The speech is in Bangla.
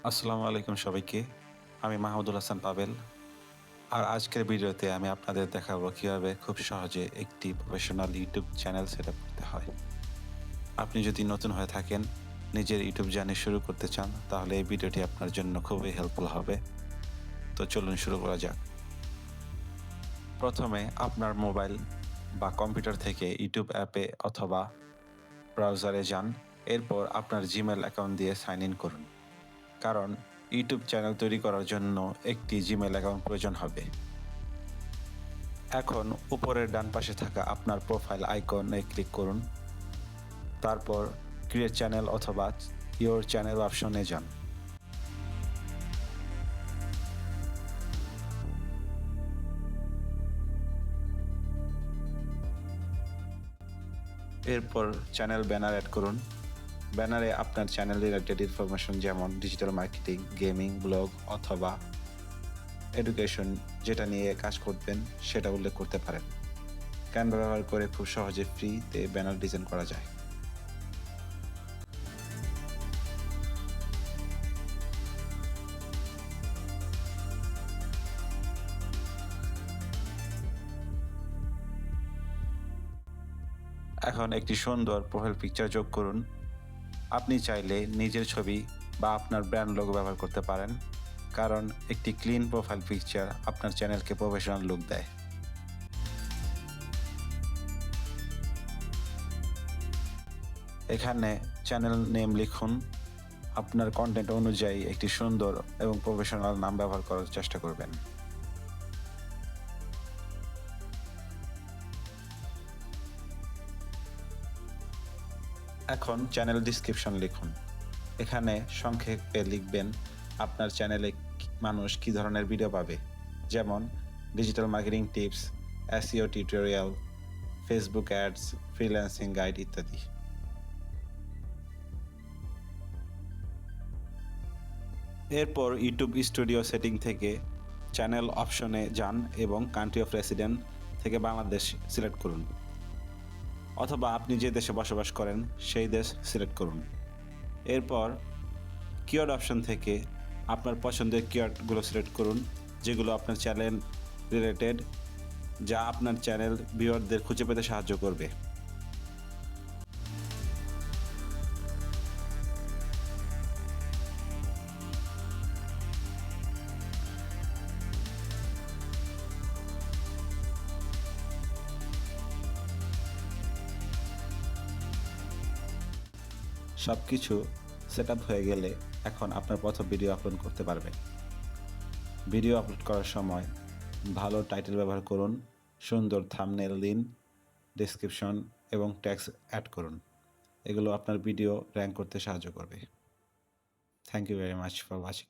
আসসালামু আলাইকুম সবাইকে। আমি মাহমুদুল হাসান পাবেল। আর আজকের ভিডিওতে আমি আপনাদের দেখাবো কিভাবে খুব সহজে একটি প্রফেশনাল ইউটিউব চ্যানেল সেটআপ করতে হয়। আপনি যদি নতুন হয়ে থাকেন, নিজের ইউটিউব জার্নি শুরু করতে চান, তাহলে এই ভিডিওটি আপনার জন্য খুবই হেল্পফুল হবে। তো চলুন শুরু করা যাক। প্রথমে আপনার মোবাইল বা কম্পিউটার থেকে ইউটিউব অ্যাপে অথবা ব্রাউজারে যান। এরপর আপনার জিমেল অ্যাকাউন্ট দিয়ে সাইন ইন করুন। কারণ ইউটিউব চ্যানেল তৈরি করার জন্য একটি জিমেল অ্যাকাউন্ট প্রয়োজন হবে। এখন উপরের ডান পাশে থাকা আপনার প্রোফাইল আইকনে ক্লিক করুন। তারপর ক্রিয়েট চ্যানেল অথবা ইওর চ্যানেল অপশনে যান। এরপর চ্যানেল ব্যানার অ্যাড করুন। ব্যানারে আপনার চ্যানেল রিলেটেড ইনফরমেশন যেমন ডিজিটাল মার্কেটিং, গেমিং, ব্লগ অথবা এডুকেশন যেটা নিয়ে কাজ করবেন সেটা উল্লেখ করতে পারেন। ক্যানভা ব্যবহার করে খুব সহজে ফ্রিতে ব্যানার ডিজাইন করা যায়। এখন একটি সুন্দর প্রোফাইল পিকচার যোগ করুন। আপনি চাইলে নিজের ছবি বা আপনার ব্র্যান্ড লোগো ব্যবহার করতে পারেন, কারণ একটি ক্লিন প্রোফাইল পিকচার আপনার চ্যানেলকে প্রফেশনাল লুক দেয়। এখানে চ্যানেল নেম লিখুন। আপনার কন্টেন্ট অনুযায়ী একটি সুন্দর এবং প্রফেশনাল নাম ব্যবহার করার চেষ্টা করবেন। এখন চ্যানেল ডিসক্রিপশন লিখুন। এখানে সংক্ষেপে লিখবেন আপনার চ্যানেলে মানুষ কী ধরনের ভিডিও পাবে, যেমন digital marketing tips, SEO tutorial, Facebook ads, freelancing guide ইত্যাদি। এরপর ইউটিউব স্টুডিও সেটিং থেকে চ্যানেল অপশনে যান এবং কান্ট্রি অফ রেসিডেন্ট থেকে বাংলাদেশ সিলেক্ট করুন, অথবা আপনি যে দেশে বসবাস করেন সেই দেশ সিলেক্ট করুন। এরপর কিওয়ার্ড অপশন থেকে আপনার পছন্দের কিওয়ার্ডগুলো সিলেক্ট করুন, যেগুলো আপনার চ্যানেল রিলেটেড, যা আপনার চ্যানেল ভিউয়ারদের খুঁজে পেতে সাহায্য করবে। সব কিছু সেট আপ হয়ে গেলে এখন আপনার প্রথম ভিডিও আপলোড করতে পারবেন। ভিডিও আপলোড করার সময় ভালো টাইটেল ব্যবহার করুন, সুন্দর থাম্বনেল দিন, ডেসক্রিপশন এবং ট্যাগস অ্যাড করুন। এগুলো আপনার ভিডিও র্যাঙ্ক করতে সাহায্য করবে। Thank you very much for watching.